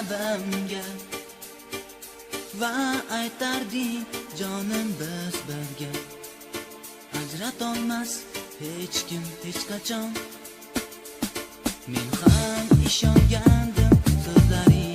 labimga va aytarding jonim biz birga. Ajratolmas hech kim hech qachon. Men ham ishongandim so'zlaring